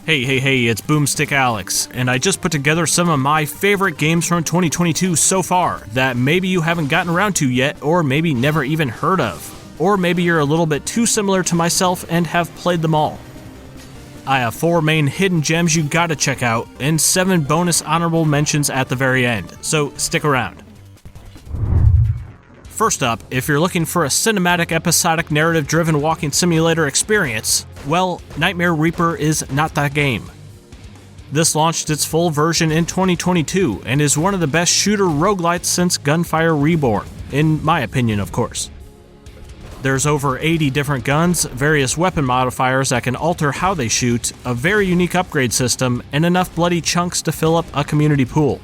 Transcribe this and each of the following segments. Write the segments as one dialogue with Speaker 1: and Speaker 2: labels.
Speaker 1: Hey, it's Boomstick Alex, and I just put together some of my favorite games from 2022 so far that maybe you haven't gotten around to yet, or maybe never even heard of. Or maybe you're a little bit too similar to myself and have played them all. I have 4 main hidden gems you gotta check out, and 7 bonus honorable mentions at the very end, so stick around. First up, if you're looking for a cinematic, episodic, narrative-driven walking simulator experience, well, Nightmare Reaper is not that game. This launched its full version in 2022 and is one of the best shooter roguelites since Gunfire Reborn, in my opinion, of course. There's over 80 different guns, various weapon modifiers that can alter how they shoot, a very unique upgrade system, and enough bloody chunks to fill up a community pool.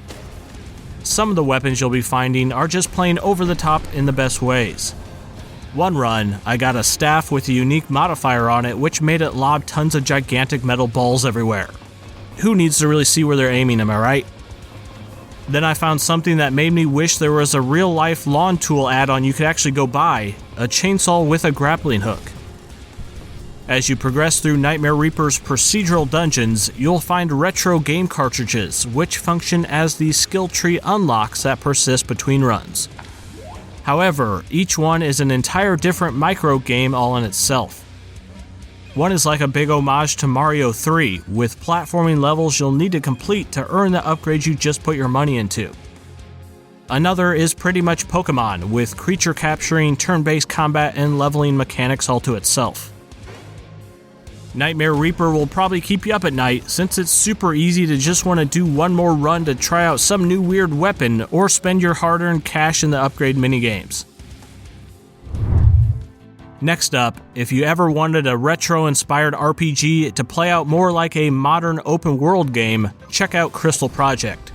Speaker 1: Some of the weapons you'll be finding are just plain over the top in the best ways. One run, I got a staff with a unique modifier on it which made it lob tons of gigantic metal balls everywhere. Who needs to really see where they're aiming, am I right? Then I found something that made me wish there was a real-life lawn tool add-on you could actually go buy, a chainsaw with a grappling hook. As you progress through Nightmare Reaper's procedural dungeons, you'll find retro game cartridges, which function as the skill tree unlocks that persist between runs. However, each one is an entire different micro game all in itself. One is like a big homage to Mario 3, with platforming levels you'll need to complete to earn the upgrade you just put your money into. Another is pretty much Pokemon, with creature capturing, turn-based combat, and leveling mechanics all to itself. Nightmare Reaper will probably keep you up at night, since it's super easy to just want to do one more run to try out some new weird weapon or spend your hard-earned cash in the upgrade minigames. Next up, if you ever wanted a retro-inspired RPG to play out more like a modern open-world game, check out Crystal Project.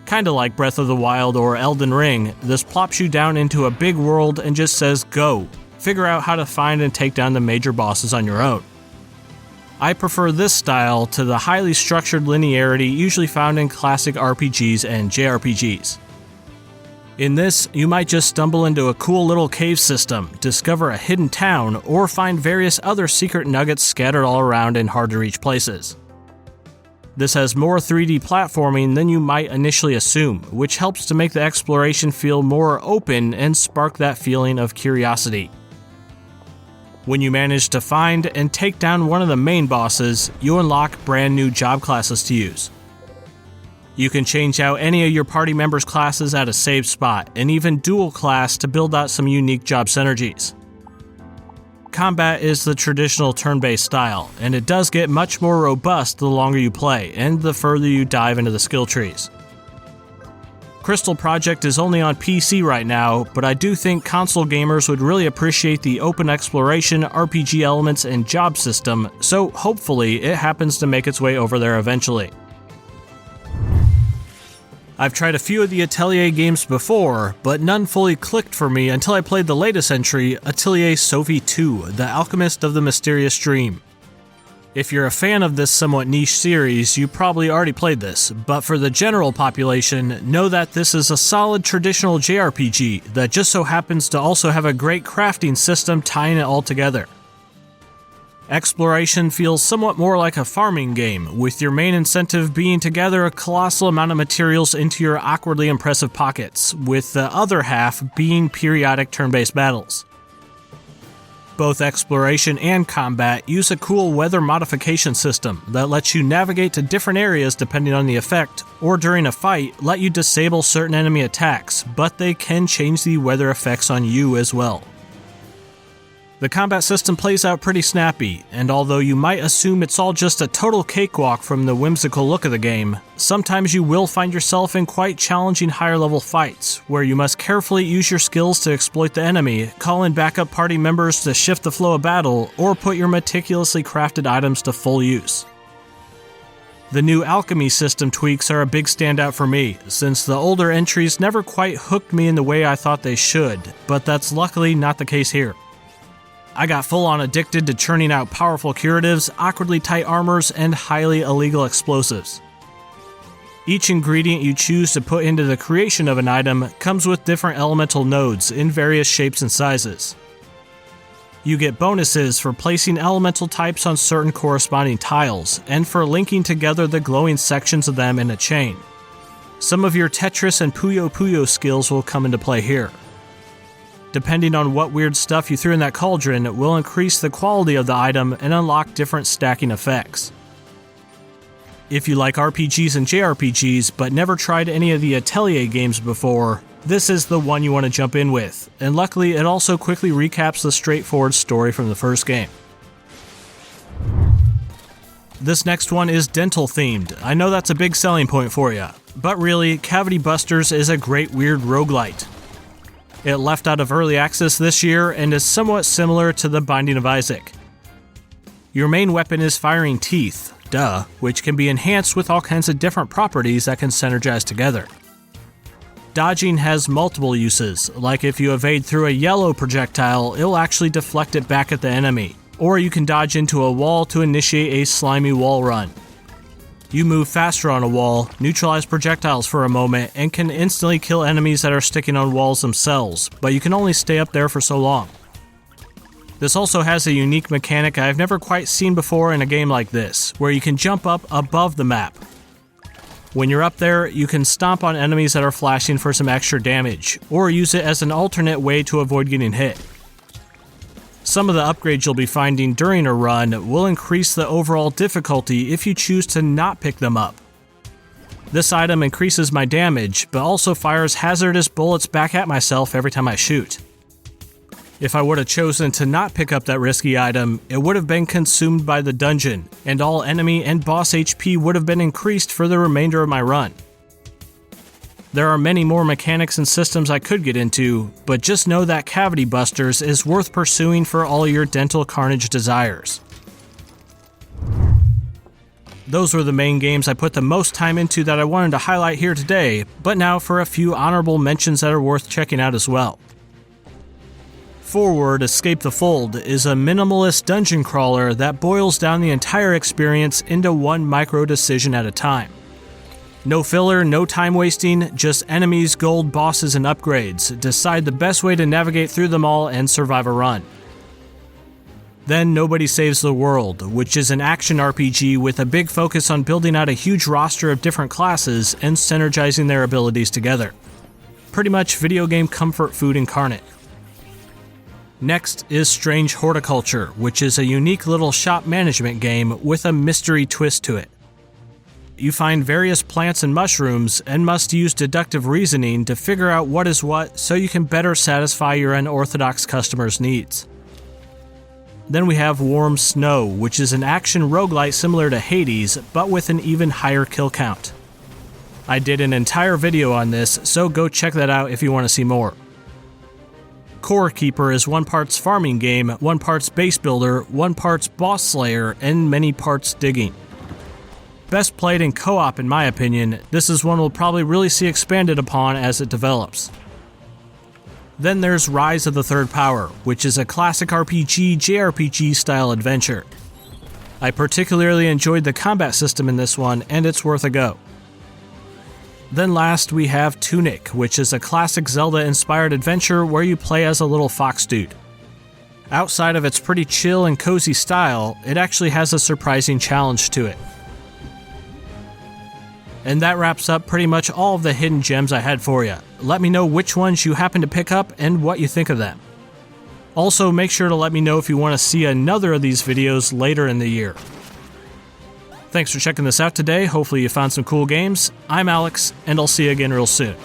Speaker 1: Kinda like Breath of the Wild or Elden Ring, this plops you down into a big world and just says go. Figure out how to find and take down the major bosses on your own. I prefer this style to the highly structured linearity usually found in classic RPGs and JRPGs. In this, you might just stumble into a cool little cave system, discover a hidden town, or find various other secret nuggets scattered all around in hard-to-reach places. This has more 3D platforming than you might initially assume, which helps to make the exploration feel more open and spark that feeling of curiosity. When you manage to find and take down one of the main bosses, you unlock brand new job classes to use. You can change out any of your party members' classes at a saved spot, and even dual class to build out some unique job synergies. Combat is the traditional turn-based style, and it does get much more robust the longer you play, and the further you dive into the skill trees. Crystal Project is only on PC right now, but I do think console gamers would really appreciate the open exploration, RPG elements, and job system, so hopefully it happens to make its way over there eventually. I've tried a few of the Atelier games before, but none fully clicked for me until I played the latest entry, Atelier Sophie 2, The Alchemist of the Mysterious Dream. If you're a fan of this somewhat niche series, you probably already played this, but for the general population, know that this is a solid traditional JRPG that just so happens to also have a great crafting system tying it all together. Exploration feels somewhat more like a farming game, with your main incentive being to gather a colossal amount of materials into your awkwardly impressive pockets, with the other half being periodic turn-based battles. Both exploration and combat use a cool weather modification system that lets you navigate to different areas depending on the effect, or during a fight, let you disable certain enemy attacks, but they can change the weather effects on you as well. The combat system plays out pretty snappy, and although you might assume it's all just a total cakewalk from the whimsical look of the game, sometimes you will find yourself in quite challenging higher level fights, where you must carefully use your skills to exploit the enemy, call in backup party members to shift the flow of battle, or put your meticulously crafted items to full use. The new alchemy system tweaks are a big standout for me, since the older entries never quite hooked me in the way I thought they should, but that's luckily not the case here. I got full-on addicted to churning out powerful curatives, awkwardly tight armors, and highly illegal explosives. Each ingredient you choose to put into the creation of an item comes with different elemental nodes in various shapes and sizes. You get bonuses for placing elemental types on certain corresponding tiles, and for linking together the glowing sections of them in a chain. Some of your Tetris and Puyo Puyo skills will come into play here. Depending on what weird stuff you threw in that cauldron, it will increase the quality of the item and unlock different stacking effects. If you like RPGs and JRPGs but never tried any of the Atelier games before, this is the one you want to jump in with, and luckily it also quickly recaps the straightforward story from the first game. This next one is dental themed. I know that's a big selling point for you, but really, Cavity Busters is a great weird roguelite. It left out of early access this year and is somewhat similar to The Binding of Isaac. Your main weapon is firing teeth, which can be enhanced with all kinds of different properties that can synergize together. Dodging has multiple uses, like if you evade through a yellow projectile, it'll actually deflect it back at the enemy, or you can dodge into a wall to initiate a slimy wall run. You move faster on a wall, neutralize projectiles for a moment, and can instantly kill enemies that are sticking on walls themselves, but you can only stay up there for so long. This also has a unique mechanic I've never quite seen before in a game like this, where you can jump up above the map. When you're up there, you can stomp on enemies that are flashing for some extra damage, or use it as an alternate way to avoid getting hit. Some of the upgrades you'll be finding during a run will increase the overall difficulty if you choose to not pick them up. This item increases my damage, but also fires hazardous bullets back at myself every time I shoot. If I would have chosen to not pick up that risky item, it would have been consumed by the dungeon, and all enemy and boss HP would have been increased for the remainder of my run. There are many more mechanics and systems I could get into, but just know that Cavity Busters is worth pursuing for all your dental carnage desires. Those were the main games I put the most time into that I wanted to highlight here today, but now for a few honorable mentions that are worth checking out as well. Forward Escape the Fold is a minimalist dungeon crawler that boils down the entire experience into one micro decision at a time. No filler, no time wasting, just enemies, gold, bosses, and upgrades. Decide the best way to navigate through them all and survive a run. Then Nobody Saves the World, which is an action RPG with a big focus on building out a huge roster of different classes and synergizing their abilities together. Pretty much video game comfort food incarnate. Next is Strange Horticulture, which is a unique little shop management game with a mystery twist to it. You find various plants and mushrooms and must use deductive reasoning to figure out what is what so you can better satisfy your unorthodox customers' needs. Then we have Warm Snow, which is an action roguelite similar to Hades, but with an even higher kill count. I did an entire video on this, so go check that out if you want to see more. Core Keeper is one parts farming game, one parts base builder, one parts boss slayer, and many parts digging. Best played in co-op in my opinion, this is one we'll probably really see expanded upon as it develops. Then there's Rise of the Third Power, which is a classic RPG, JRPG style adventure. I particularly enjoyed the combat system in this one, and it's worth a go. Then last we have Tunic, which is a classic Zelda-inspired adventure where you play as a little fox dude. Outside of its pretty chill and cozy style, it actually has a surprising challenge to it. And that wraps up pretty much all of the hidden gems I had for you. Let me know which ones you happen to pick up and what you think of them. Also, make sure to let me know if you want to see another of these videos later in the year. Thanks for checking this out today. Hopefully you found some cool games. I'm Alex, and I'll see you again real soon.